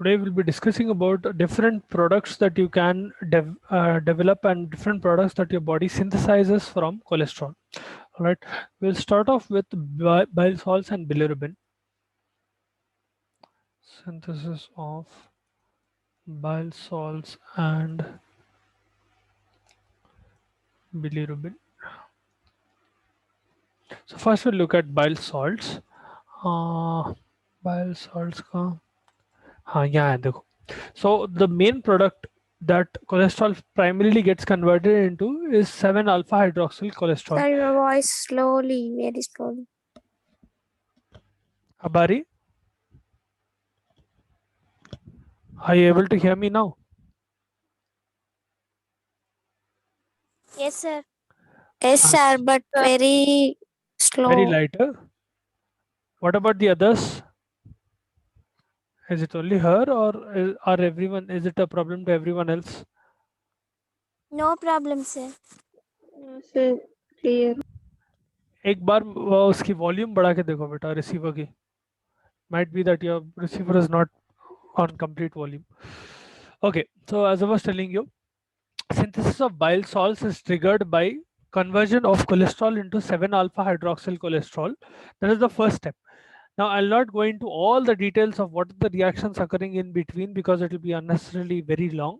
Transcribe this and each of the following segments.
Today we'll be discussing about different products that you can develop and different products that your body synthesizes from cholesterol. All right, we'll start off with bile salts and bilirubin. Synthesis of bile salts and bilirubin. So first we'll look at bile salts. Bile salts का हाँ यहाँ है देखो. So the main product that cholesterol primarily gets converted into is 7 alpha hydroxyl cholesterol. Sir, your voice slowly, very slowly. Abari, are you able to hear me now? Yes, sir. Yes, sir, but very slow. Very lighter. What about the others? Is it only her, or are everyone? Is it a problem to everyone else? No problem, sir. से clear एक बार उसकी volume बढ़ा के देखो बेटा receiver की. Might be that your receiver is not on complete volume. Okay, so as I was telling you, synthesis of bile salts is triggered by conversion of cholesterol into 7 alpha hydroxyl cholesterol. That is the first step. Now, I'll not go into all the details of what are the reactions occurring in between because it will be unnecessarily very long.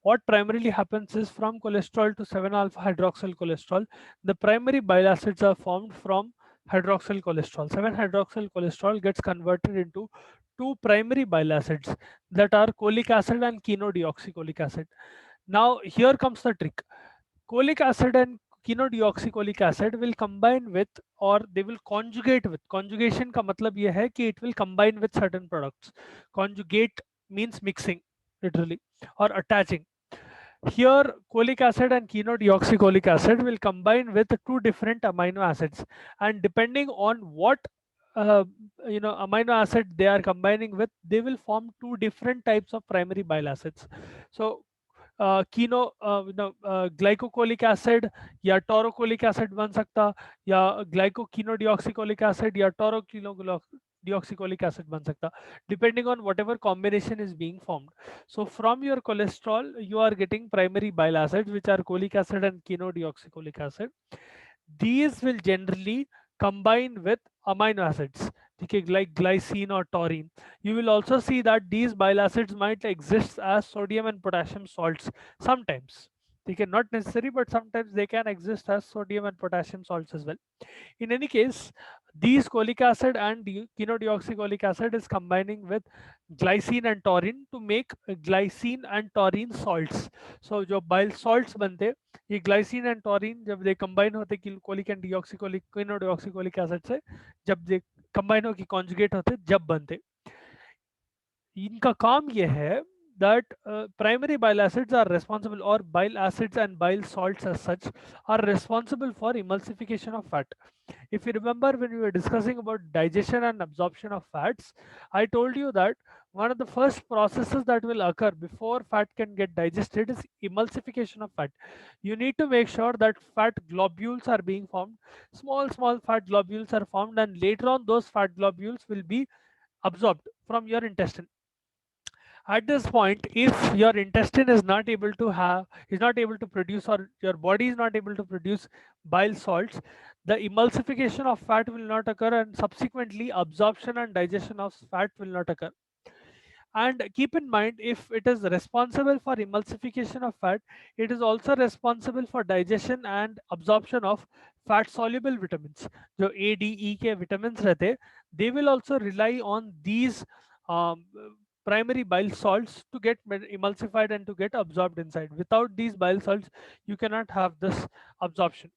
What primarily happens is from cholesterol to 7 alpha hydroxyl cholesterol, the primary bile acids are formed from hydroxyl cholesterol. 7 hydroxyl cholesterol gets converted into two primary bile acids that are cholic acid and chenodeoxycholic acid. Now, here comes the trick. Cholic acid and chenodeoxycholic acid will combine with or they will conjugate with. Conjugation का मतलब ये है कि it will combine with certain products. Conjugate means mixing literally or attaching. Here cholic acid and chenodeoxycholic acid will combine with two different amino acids, and depending on what uh, amino acid they are combining with, they will form two different types of primary bile acids. So glycocholic acid या taurocholic acid बन सकता, या ग्लाइकोकिनोडिऑक्सीकोलिक acid या टोरोकिनोडिऑक्सीकोलिक acid बन सकता, depending on whatever combination is being formed. So from your cholesterol you are getting primary bile acids which are cholic acid and chenodeoxycholic acid. These will generally combine with amino acids, okay, like glycine or taurine. You will also see that these bile acids might exist as sodium and potassium salts sometimes. They can not necessary, but sometimes they can exist as sodium and potassium salts as well. In any case, these cholic acid and chenodeoxycholic acid is combining with glycine and taurine to make glycine and taurine salts. So जो bile salts बनते, ये glycine and taurine जब they combine होते cholic and deoxycholic chenodeoxycholic acid से, जब they combine होके conjugate होते, जब बनते. इनका काम ये है that primary bile acids are responsible, or bile acids and bile salts as such are responsible for emulsification of fat. If you remember when we were discussing about digestion and absorption of fats, I told you that one of the first processes that will occur before fat can get digested is emulsification of fat. You need to make sure that fat globules are being formed, small fat globules are formed, and later on those fat globules will be absorbed from your intestine. At this point, if your intestine is not able to produce, or your body is not able to produce bile salts, the emulsification of fat will not occur, and subsequently absorption and digestion of fat will not occur. And keep in mind, if it is responsible for emulsification of fat, it is also responsible for digestion and absorption of fat soluble vitamins. जो A, D, E के vitamins रहते, they will also rely on these um, primary bile salts to get emulsified and to get absorbed inside. Without these bile salts, you cannot have this absorption.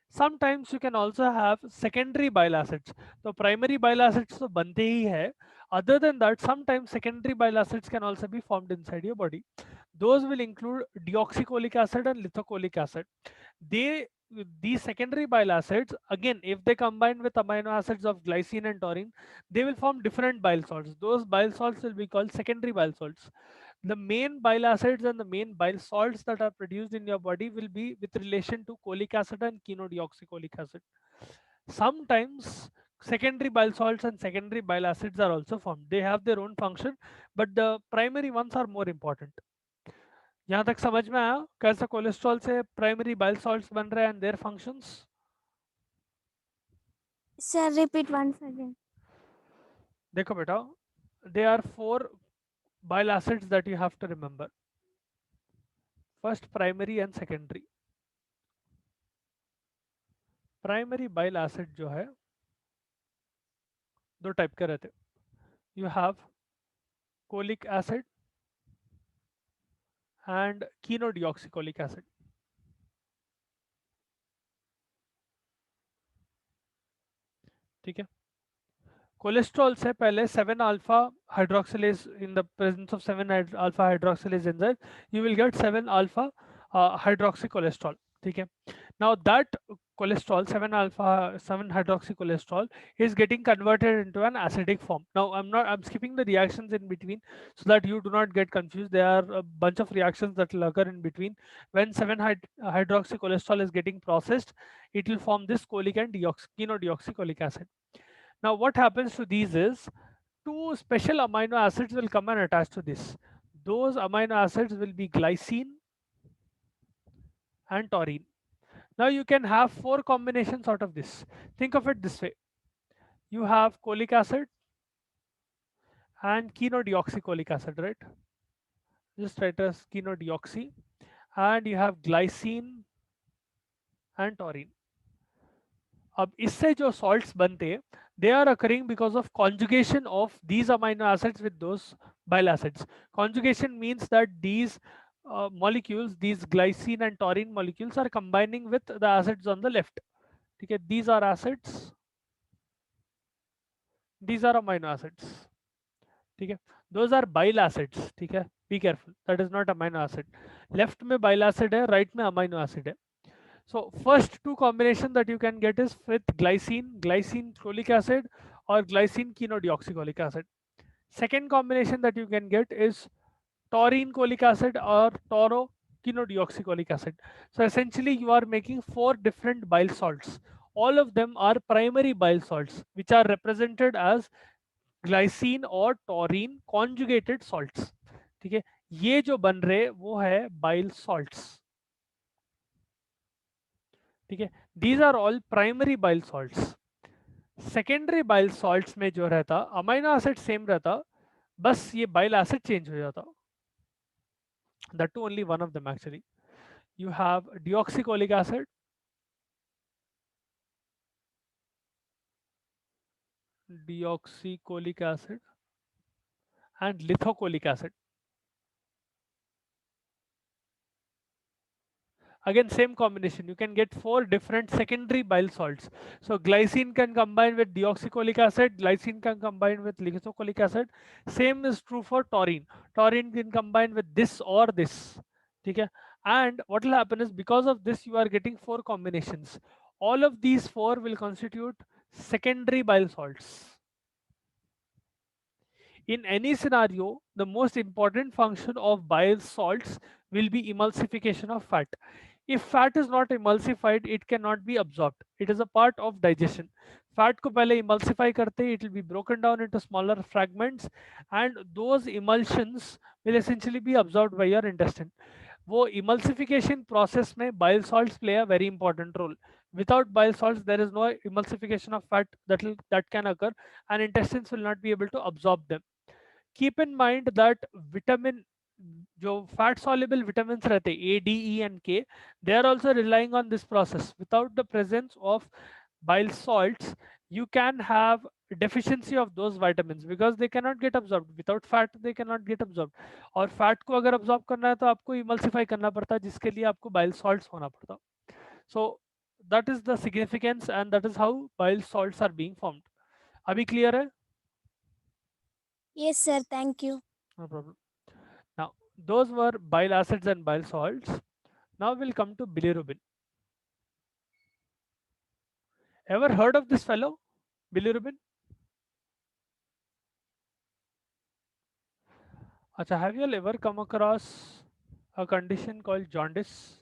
Sometimes you can also have secondary bile acids. So primary bile acids तो बनते ही है. Other than that, sometimes secondary bile acids can also be formed inside your body. Those will include deoxycholic acid and lithocholic acid. These secondary bile acids, again, if they combine with amino acids of glycine and taurine, they will form different bile salts. Those bile salts will be called secondary bile salts. The main bile acids and the main bile salts that are produced in your body will be with relation to cholic acid and chenodeoxycholic acid. Sometimes secondary bile salts and secondary bile acids are also formed. They have their own function, but the primary ones are more important. यहाँ तक समझ में आया कैसे cholesterol से primary bile salts बन रहे हैं and their functions? Sir, repeat once again. देखो बेटा, there are 4 bile acids that you have to remember. First, primary and secondary. Primary bile acid जो है 2 टाइप के रहते हैं. You have colic acid and quinodeoxycholic acid. ठीक है. Cholesterol से पहले 7 alpha hydroxylase, in the presence of 7 alpha hydroxylase enzyme you will get 7 alpha hydroxy cholesterol. ठीक है. Now that cholesterol 7 hydroxy cholesterol is getting converted into an acidic form. Now I'm skipping the reactions in between so that you do not get confused. There are a bunch of reactions that will occur in between. When 7 hydroxy cholesterol is getting processed, it will form this cholic and quinodeoxycholic acid. Now what happens to these is 2 special amino acids will come and attach to this. Those amino acids will be glycine and taurine. Now you can have 4 combinations out of this. Think of it this way. You have cholic acid and quinodeoxycholic acid, right? Just write as quinodeoxy, and you have glycine and taurine. अब इससे जो salts बनते, they are occurring because of conjugation of these amino acids with those bile acids. Conjugation means that these molecules, these glycine and taurine molecules are combining with the acids on the left. Okay, these are acids, these are amino acids. Okay, those are bile acids. Okay, be careful, that is not amino acid. Left में bile acid है, right में amino acid है. So first 2 combination that you can get is with glycine cholic acid or glycine quinodeoxycholic acid. Second combination that you can get is taurine cholic acid or toro quinodeoxycholic acid. So essentially you are making 4 different bile salts. All of them are primary bile salts which are represented as glycine और taurine conjugated salts. ठीक है, ये जो बन रहे वो है bile salts. ठीक है, these are all primary bile salts. Secondary bile salts में जो रहता अमाइनो एसिड सेम रहता, बस ये बाइल एसिड चेंज हो जाता. That too only one of them actually. You have deoxycholic acid, and lithocholic acid. Again same combination, you can get 4 different secondary bile salts. So glycine can combine with deoxycholic acid, glycine can combine with lithocholic acid. Same is true for taurine. Taurine can combine with this or this. Okay? And what will happen is because of this you are getting 4 combinations. All of these 4 will constitute secondary bile salts. In any scenario, the most important function of bile salts will be emulsification of fat. If fat is not emulsified, it cannot be absorbed. It is a part of digestion. Fat को पहले emulsify करते, it will be broken down into smaller fragments, and those emulsions will essentially be absorbed by your intestine. वो emulsification process में bile salts play a very important role. Without bile salts, there is no emulsification of fat that can occur, and intestines will not be able to absorb them. Keep in mind that vitamin, जो fat soluble vitamins रहते A, D, E and K, they are also relying on this process. Without the presence of bile salts, you can have deficiency of those vitamins because they cannot get absorbed. Without fat they cannot get absorbed. और fat को अगर absorb करना है तो आपको emulsify करना पड़ता है, जिसके लिए आपको bile salts होना पड़ता. So that is the significance and that is how bile salts are being formed. अभी clear है? Yes, sir. Thank you. No problem. Now, those were bile acids and bile salts. Now we'll come to bilirubin. Ever heard of this fellow, bilirubin? Acha, have you all ever come across a condition called jaundice?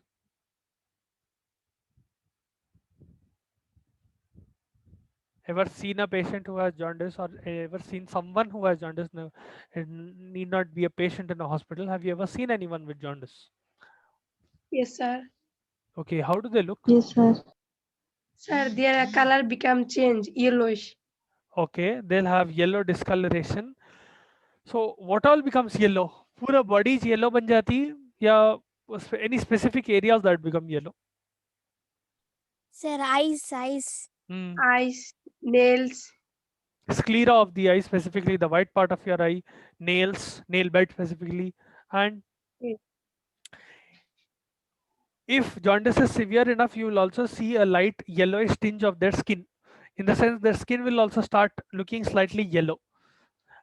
Ever seen a patient who has jaundice, or ever seen someone who has jaundice? No, it need not be a patient in a hospital. Have you ever seen anyone with jaundice? Yes, sir. Okay, how do they look? Yes, sir. Sir, their color become change, yellowish. Okay, they'll have yellow discoloration. So what all becomes yellow? पूरा body is yellow बन जाती है या any specific areas that become yellow? Sir, eyes. Hmm. Eyes, nails. Sclera of the eye, specifically the white part of your eye, nails, nail bed specifically, and Yes. if jaundice is severe enough, you will also see a light yellowish tinge of their skin. In the sense, their skin will also start looking slightly yellow.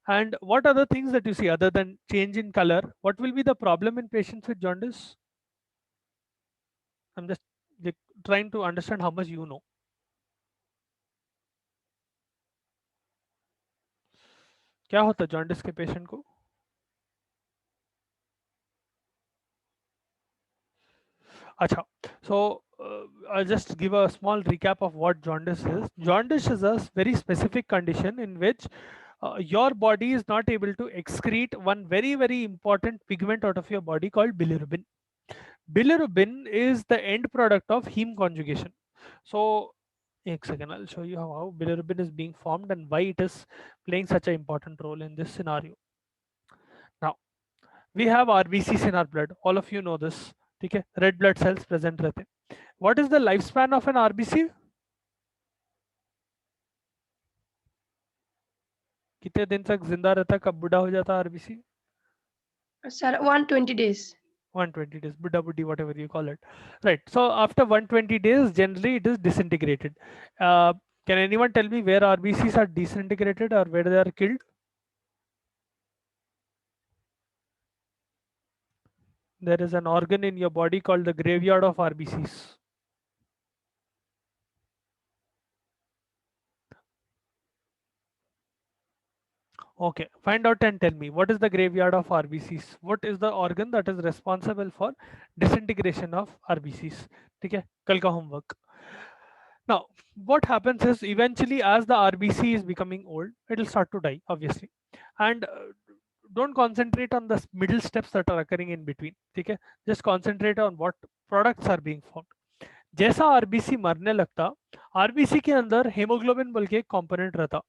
And what other things that you see other than change in color? What will be the problem in patients with jaundice? I'm just like, trying to understand how much you know. क्या होता है jaundice के patient को? Acha. So I'll just give a small recap of what jaundice is. Jaundice is a very specific condition in which your body is not able to excrete one very important pigment out of your body called bilirubin. Bilirubin is the end product of heme conjugation. So, एक second, I'll show you how bilirubin is being formed and why it is playing such an important role in this scenario. Now, we have RBCs in our blood. All of you know this. Okay, red blood cells present रहते हैं. What is the lifespan of an RBC? कितने दिन तक जिंदा रहता है, कब बुढ़ा हो जाता है RBC? Sir, 120 days. 120 days, buddha buddhi, whatever you call it, right? So after 120 days, generally it is disintegrated. Can anyone tell me where RBCs are disintegrated or where they are killed? There is an organ in your body called the graveyard of RBCs. Okay, find out and tell me, what is the graveyard of RBCs? What is the organ that is responsible for disintegration of RBCs? Okay, kal ka homework. Now, what happens is eventually as the RBC is becoming old, it will start to die, obviously. And don't concentrate on the middle steps that are occurring in between. Okay, just concentrate on what products are being formed. जैसा RBC मरने लगता, RBC के अंदर haemoglobin बोल के एक component रहता.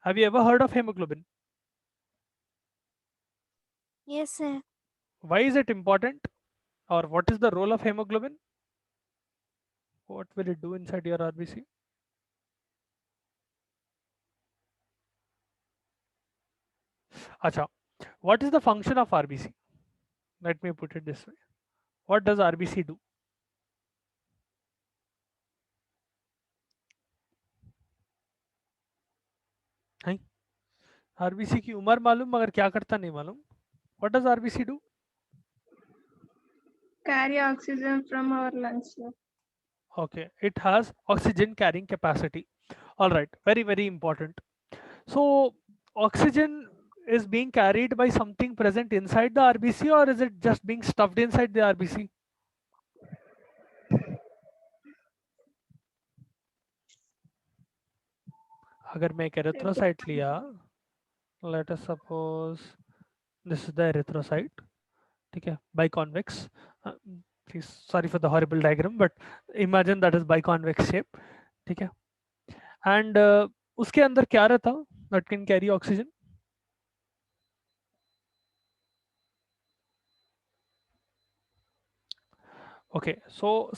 Have you ever heard of hemoglobin? Yes, sir. Why is it important, or what is the role of hemoglobin? What will it do inside your RBC? Acha, what is the function of RBC? Let me put it this way. What does RBC do? RBC की उम्र मालूम मगर क्या करता नहीं मालूम. What does RBC do? Carry oxygen from our lungs, sir. Okay, it has oxygen carrying capacity. All right, very important. So oxygen is being carried by something present inside the RBC, or is it just being stuffed inside the RBC? अगर मैं एक erythrocyte लिया, let us suppose this is the erythrocyte, ठीक है, biconvex. Please, sorry for the horrible diagram, but imagine that is biconvex shape, ठीक है. And उसके अंदर क्या रहता that can carry oxygen? Okay, so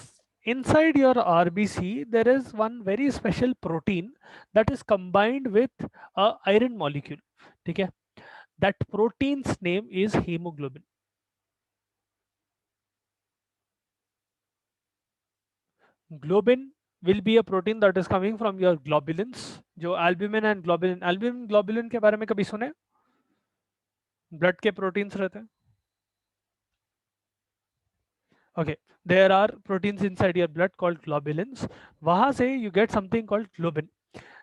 inside your RBC, there is one very special protein that is combined with a iron molecule. Okay, that protein's name is hemoglobin. Globin will be a protein that is coming from your globulins. जो albumin and globulin, albumin globulin के बारे में कभी सुने? Blood के proteins रहते हैं. Okay, there are proteins inside your blood called globulins. वहाँ से you get something called globin.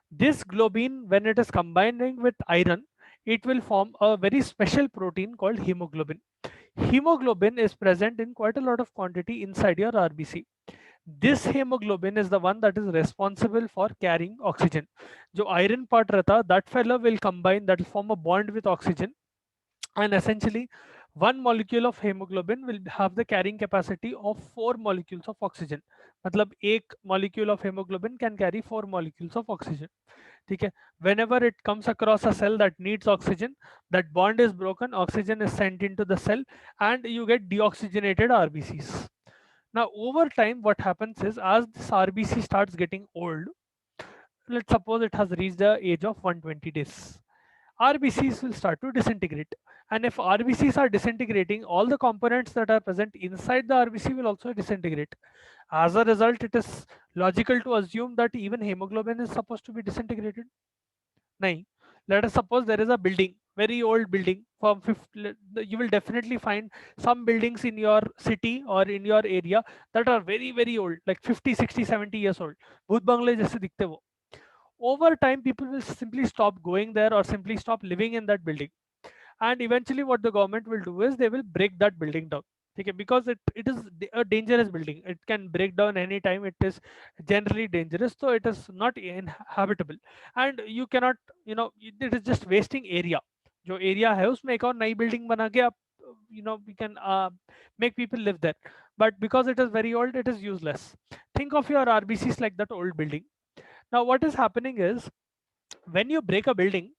This globin, when it is combining with iron, it will form a very special protein called hemoglobin. Hemoglobin is present in quite a lot of quantity inside your RBC. This hemoglobin is the one that is responsible for carrying oxygen. जो iron part रहता, that fellow will combine, that will form a bond with oxygen, and essentially one molecule of hemoglobin will have the carrying capacity of 4 molecules of oxygen. मतलब एक molecule of hemoglobin can carry 4 molecules of oxygen. ठीक है? Whenever it comes across a cell that needs oxygen, that bond is broken, oxygen is sent into the cell, and you get deoxygenated RBCs. Now over time what happens is, as this RBC starts getting old, let's suppose it has reached the age of 120 days, RBCs will start to disintegrate. And if RBCs are disintegrating, all the components that are present inside the RBC will also disintegrate. As a result, it is logical to assume that even hemoglobin is supposed to be disintegrated. Nahin. Let us suppose there is a building, very old building from 50, you will definitely find some buildings in your city or in your area that are very, very old, like 50, 60, 70 years old. Bhoot bangla jaise dikhte wo. Over time, people will simply stop going there or simply stop living in that building. And eventually what the government will do is they will break that building down. Okay, because it is a dangerous building. It can break down anytime. It is generally dangerous, so it is not inhabitable. And you cannot, it is just wasting area. जो area है उसमें एक और नई building बना के आप, we can make people live there. But because it is very old, it is useless. Think of your RBCs like that old building. Now what is happening is, when you break a building,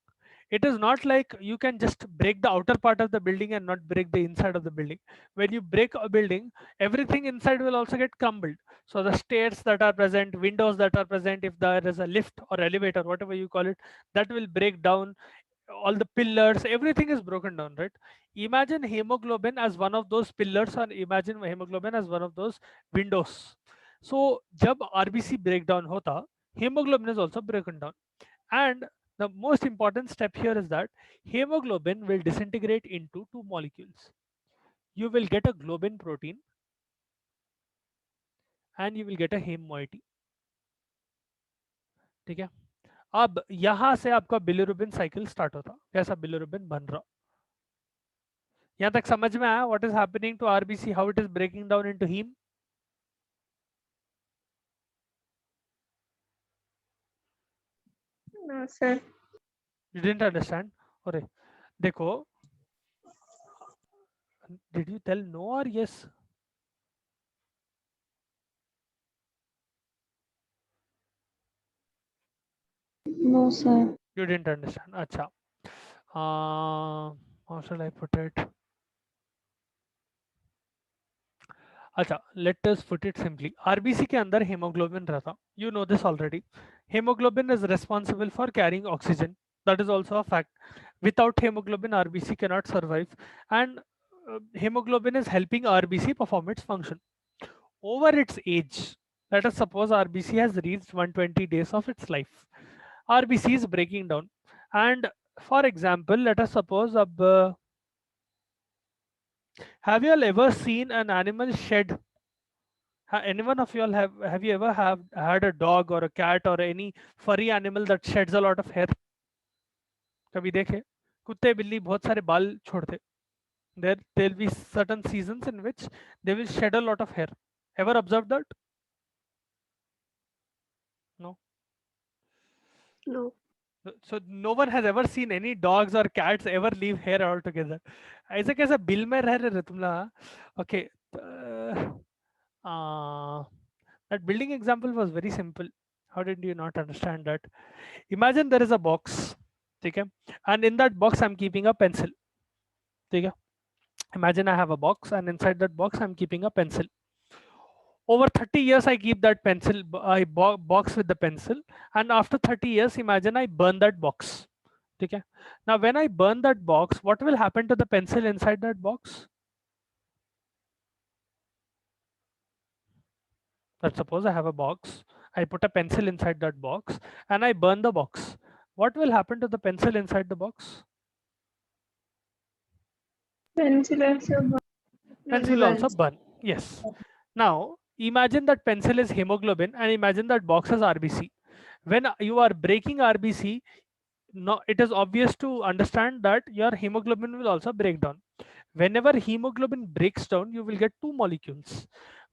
it is not like you can just break the outer part of the building and not break the inside of the building. When you break a building, everything inside will also get crumbled. So the stairs that are present, windows that are present, if there is a lift or elevator, whatever you call it, that will break down. All the pillars, everything is broken down, right? Imagine hemoglobin as one of those pillars, or imagine hemoglobin as one of those windows. So jab RBC breakdown hota, hemoglobin is also broken down. And the most important step here is that hemoglobin will disintegrate into two molecules. You will get a globin protein and you will get a heme moiety. ठीक है? अब यहां से आपका bilirubin cycle start होता, कैसा bilirubin बन रहा. यहां तक समझ में आया what is happening to RBC, how it is breaking down into heme? No, sir. You didn't understand? अरे देखो, did you tell no or yes? No, sir. You didn't understand. अच्छा. How shall I put it? अच्छा, let us put it simply. RBC के अंदर hemoglobin रहता. You know this already. Hemoglobin is responsible for carrying oxygen. That is also a fact. Without hemoglobin, RBC cannot survive. And hemoglobin is helping RBC perform its function. Over its age, let us suppose RBC has reached 120 days of its life. RBC is breaking down. And for example, let us suppose have you all ever seen an animal shed? Anyone of you all have you ever had a dog or a cat or any furry animal that sheds a lot of hair? कभी देखे? कुत्ते बिल्ली बहुत सारे बाल छोड़ते. There'll be certain seasons in which they will shed a lot of hair. Ever observed that? No. No. So no one has ever seen any dogs or cats ever leave hair altogether. ऐसे कैसे bill में रह रहे तुम लोग? Okay. That building example was very simple. How did you not understand that? Imagine there is a box, okay, and in that box I'm keeping a pencil. Okay. Imagine I have a box, and inside that box I'm keeping a pencil. Over 30 years I keep that pencil, box with the pencil, and after 30 years, imagine I burn that box. Okay. Now when I burn that box, what will happen to the pencil inside that box? Let's suppose I have a box, I put a pencil inside that box, and I burn the box. What will happen to the pencil inside the box? Pencil also burn. Pencil will also burn. Yes. Now imagine that pencil is hemoglobin and imagine that box is RBC. When you are breaking RBC, now it is obvious to understand that your hemoglobin will also break down. Whenever hemoglobin breaks down, you will get two molecules.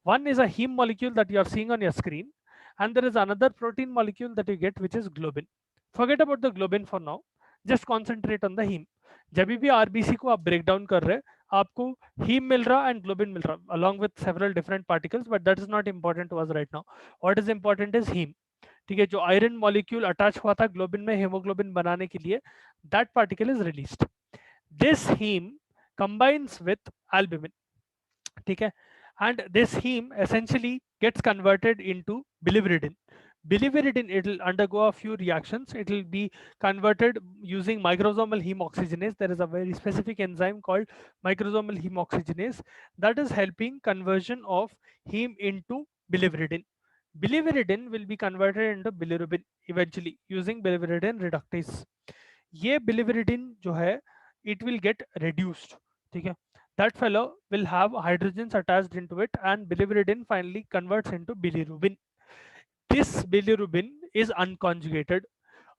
One is a heme molecule that you are seeing on your screen, and there is another protein molecule that you get, which is globin. Forget about the globin for now. Just concentrate on the heme. जब भी RBC को आप break down कर रहे हैं, आपको haem मिल रहा and globin मिल रहा, along with several different particles, but that is not important to us right now. What is important is heme. ठीक है, जो आयरन मॉलिक्यूल अटैच हुआ था ग्लोबिन में हेमोग्लोबिन बनाने के लिए, that particle is released. This heme combines with albumin. ठीक है, and this heme essentially gets converted into biliverdin. Biliverdin, it will undergo a few reactions. It will be converted using microsomal heme oxygenase. There is a very specific enzyme called microsomal heme oxygenase that is helping conversion of heme into biliverdin. Biliverdin will be converted into bilirubin eventually using biliverdin reductase. ये biliverdin जो है, it will get reduced. ठीक है, that fellow will have hydrogens attached into it, and biliverdin finally converts into bilirubin. This bilirubin is unconjugated.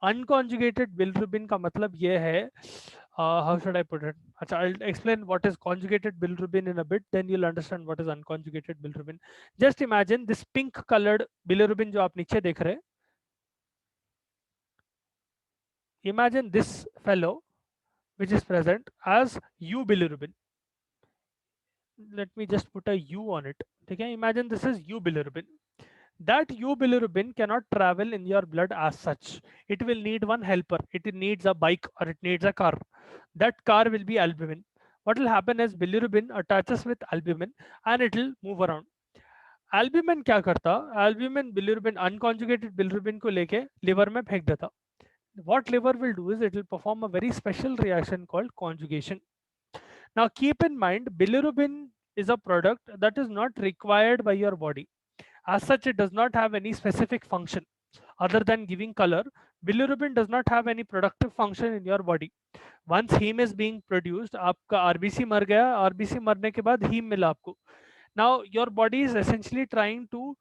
Unconjugated bilirubin का मतलब ये है, how should I put it? अच्छा, I'll explain what is conjugated bilirubin in a bit, then you'll understand what is unconjugated bilirubin. Just imagine this pink colored bilirubin जो आप नीचे देख रहे हैं. Imagine this fellow which is present as U bilirubin. Let me just put a U on it. Okay, imagine this is U bilirubin. That U bilirubin cannot travel in your blood as such. It will need one helper. It needs a bike or it needs a car. That car will be albumin. What will happen is bilirubin attaches with albumin and it will move around. Albumin क्या करता? Albumin bilirubin, unconjugated bilirubin को लेके liver में फेंक देता. What liver will do is it will perform a very special reaction called conjugation. Now keep in mind, bilirubin is a product that is not required by your body. As such, it does not have any specific function other than giving color. Bilirubin does not have any productive function in your body. Once heme is being produced, आपका RBC मर गया, RBC मरने के बाद heme मिला आपको. Now your body is essentially trying to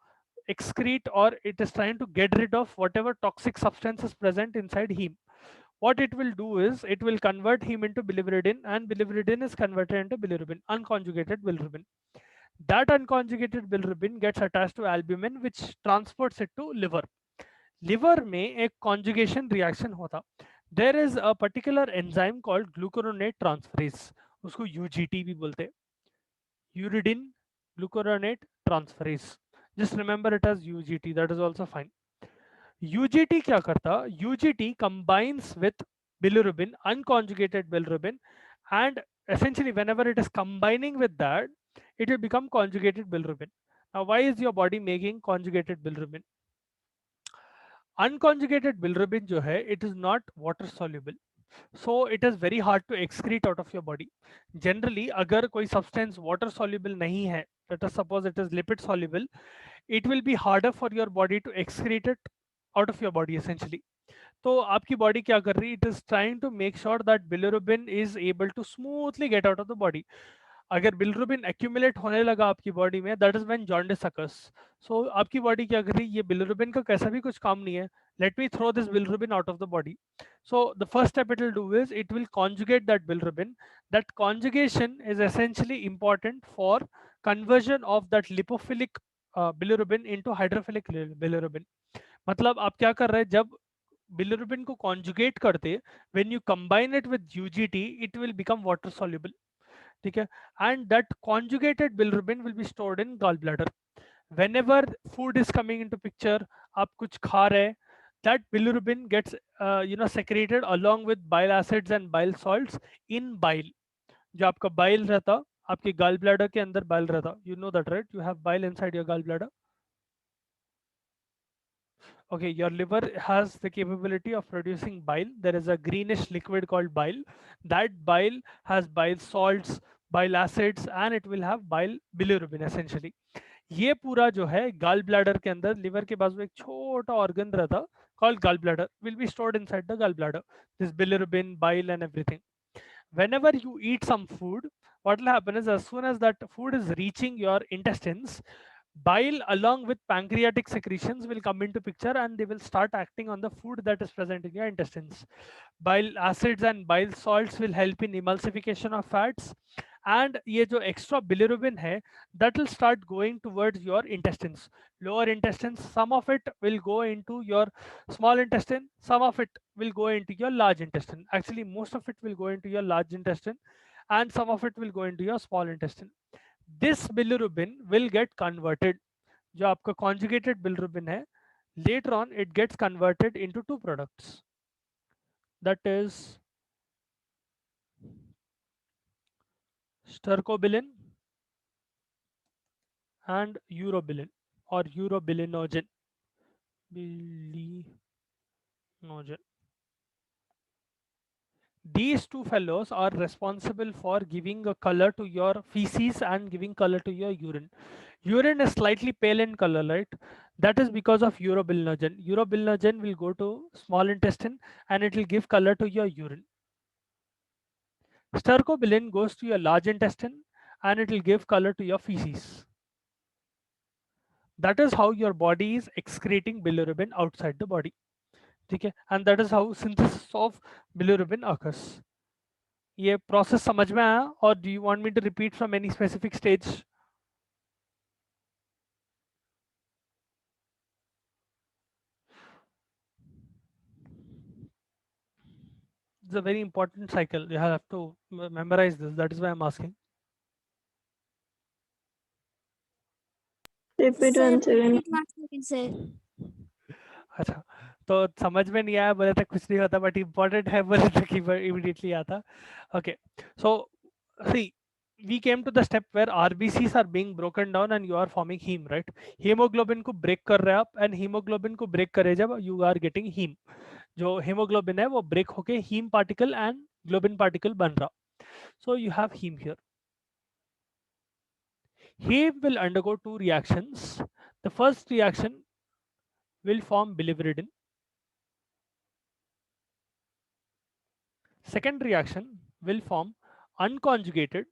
excrete, or it is trying to get rid of whatever toxic substance is present inside heme. What it will do is it will convert heme into biliverdin, and biliverdin is converted into bilirubin, unconjugated bilirubin. That unconjugated bilirubin gets attached to albumin, which transports it to liver. Liver में एक conjugation reaction होता. There is a particular enzyme called glucuronate transferase. उसको UGT भी बोलते. Uridine glucuronate transferase. Just remember it as UGT. That is also fine. UGT क्या करता? UGT combines with bilirubin, unconjugated bilirubin, and essentially whenever it is combining with that, it will become conjugated bilirubin. Now, why is your body making conjugated bilirubin? Unconjugated bilirubin जो है, it is not water soluble, so it is very hard to excrete out of your body. Generally, अगर कोई substance water soluble नहीं है, let us suppose it is lipid soluble, it will be harder for your body to excrete it out of your body essentially. तो आपकी body क्या कर रही है? It is trying to make sure that bilirubin is able to smoothly get out of the body. अगर bilirubin accumulate होने लगा आपकी बॉडी में, that is when jaundice occurs. So आपकी बॉडी क्या कर रही है? ये बिलिरुबिन का कैसा भी कुछ काम नहीं है, let me throw this bilirubin out of the body. So the first step it will do is it will conjugate that bilirubin. That conjugation is essentially important for conversion of that lipophilic bilirubin into hydrophilic bilirubin. मतलब आप क्या कर रहे हैं? जब bilirubin को conjugate करते, when you combine it with UGT, it will become water soluble. ठीक है, and that conjugated bilirubin will be stored in gallbladder. Whenever food is coming into picture, आप कुछ खा रहे, that bilirubin gets secreted along with bile acids and bile salts in bile. जो आपका bile रहता, आपके gallbladder के अंदर bile रहता. You know that, right? You have bile inside your gallbladder. Okay, your liver has the capability of producing bile. There is a greenish liquid called bile. That bile has bile salts, bile acids, and it will have bile bilirubin essentially. ये पूरा जो है gall bladder के अंदर, liver के बाजू एक छोटा ऑर्गन रहता called gallbladder, will be stored inside the gallbladder. This bilirubin, bile, and everything. Whenever you eat some food, what will happen is as soon as that food is reaching your intestines, bile along with pancreatic secretions will come into picture and they will start acting on the food that is present in your intestines. Bile acids and bile salts will help in emulsification of fats, and ये जो extra bilirubin है, that will start going towards your intestines, lower intestines. Some of it will go into your small intestine, some of it will go into your large intestine. Actually most of it will go into your large intestine and some of it will go into your small intestine. This bilirubin will get converted. जो आपका conjugated bilirubin है, later on it gets converted into two products, that is stercobilin and urobilin or urobilinogen. Bilinogen. These two fellows are responsible for giving a color to your feces and giving color to your urine. Urine is slightly pale in color, right? That is because of urobilinogen. Urobilinogen will go to small intestine and it will give color to your urine. Stercobilin goes to your large intestine and it will give color to your feces. That is how your body is excreting bilirubin outside the body. ठीक है, and that is how synthesis of bilirubin occurs. ये process समझ में आया, or do you want me to repeat from any specific stage? It's a very important cycle. You have to memorize this. That is why I'm asking. Repeat once again. Sir. अच्छा, तो समझ में नहीं आया बोले तो कुछ नहीं होता, but important है बोले तो कि immediately आता. Okay, so see, we came to the step where RBCs are being broken down and you are forming heme, right? Hemoglobin को break कर रहे हैं आप, and hemoglobin को break करे जब you are getting heme. जो hemoglobin है वो break होके heme particle and globin particle बन रहा. So you have heme here. Heme will undergo two reactions. The first reaction will form biliverdin. Second reaction will form unconjugated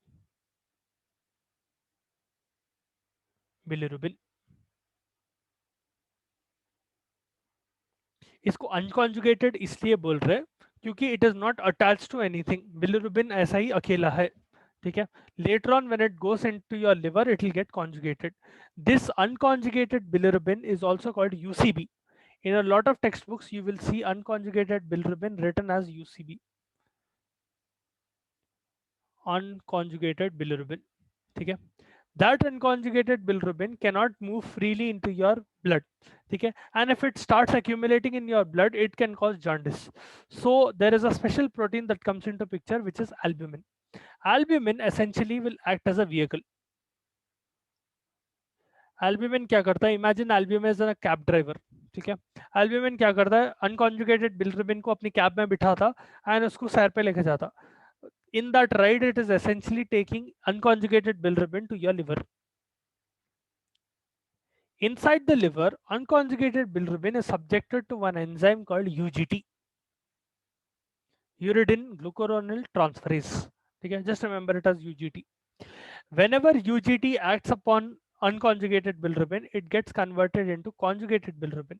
bilirubin. इसको unconjugated इसलिए बोल रहे हैं क्योंकि it is not attached to anything. Bilirubin ऐसा ही अकेला है, ठीक है? Later on when it goes into your liver, it will get conjugated. This unconjugated bilirubin is also called UCB. In a lot of textbooks, you will see unconjugated bilirubin written as UCB. Unconjugated bilirubin, ठीक है? That unconjugated bilirubin cannot move freely into your blood, ठीक है? And if it starts accumulating in your blood, it can cause jaundice. So there is a special protein that comes into picture, which is albumin. Albumin essentially will act as a vehicle. Albumin क्या करता है? Imagine albumin is a cab driver, ठीक है? Albumin क्या करता है? Unconjugated bilirubin को अपनी cab में बिठाता and उसको सैर पे लेके जाता. In that ride, it is essentially taking unconjugated bilirubin to your liver. Inside the liver, unconjugated bilirubin is subjected to one enzyme called UGT, uridine glucuronil transferase. Okay, just remember it as UGT. Whenever UGT acts upon unconjugated bilirubin, it gets converted into conjugated bilirubin,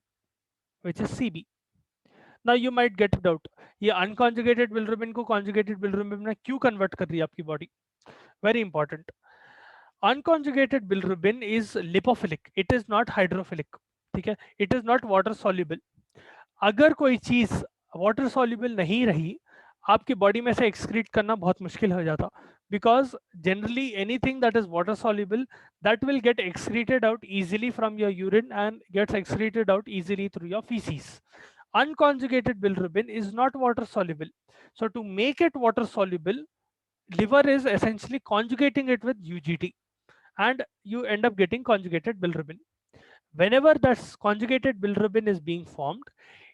which is CB. Now you might get a doubt, ये unconjugated bilirubin को conjugated bilirubin में क्यों convert कर रही है आपकी body? Very important. Unconjugated bilirubin is lipophilic. It is not hydrophilic. ठीक है? It is not water soluble. अगर कोई चीज water soluble नहीं रही, आपकी बॉडी में से एक्सक्रीट करना बहुत मुश्किल हो जाता. Because generally anything that is water soluble, that will get excreted out easily from your urine and gets excreted out easily through your feces. Unconjugated bilirubin is not water soluble. So to make it water soluble, liver is essentially conjugating it with UGT. And you end up getting conjugated bilirubin. Whenever that conjugated bilirubin is being formed,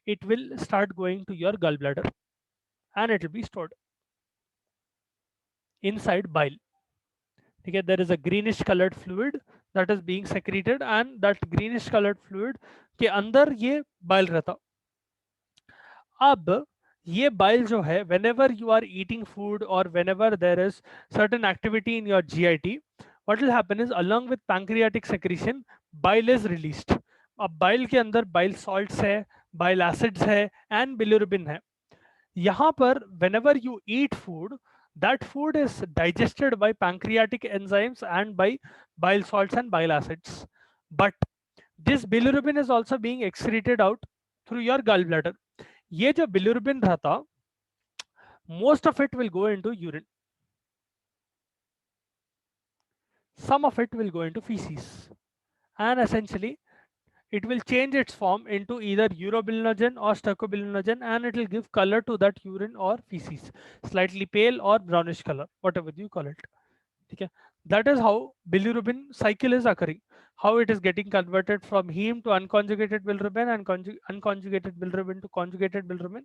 it will start going to your gallbladder and it will be stored inside bile. Okay, there is a greenish colored fluid that is being secreted and that greenish colored fluid के अंदर ये bile रहता. अब ये bile जो है, whenever you are eating food or whenever there is certain activity in your GIT, what will happen is along with pancreatic secretion, bile is released. अब bile के अंदर bile salts है, bile acids है and bilirubin है. यहाँ पर whenever you eat food, that food is digested by pancreatic enzymes and by bile salts and bile acids. But this bilirubin is also being excreted out through your gallbladder. ये जो bilirubin रहता, most of it will go into urine. Some of it will go into feces. And essentially, it will change its form into either urobilinogen or stercobilinogen, and it will give color to that urine or feces, slightly pale or brownish color, whatever you call it. Okay, that is how bilirubin cycle is occurring, how it is getting converted from heme to unconjugated bilirubin and unconjugated bilirubin to conjugated bilirubin.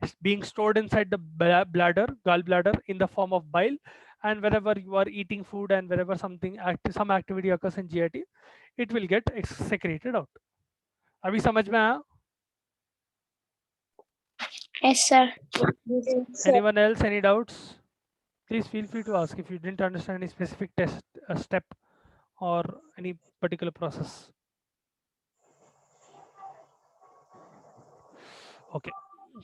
It's being stored inside the bladder, gallbladder, in the form of bile, and wherever you are eating food and wherever some activity occurs in GIT, it will get secreted out. अभी समझ में आया? Yes, sir. Anyone else, any doubts? Please feel free to ask if you didn't understand any specific test step or any particular process. Okay,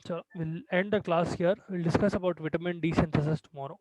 so we'll end the class here. We'll discuss about vitamin D synthesis tomorrow.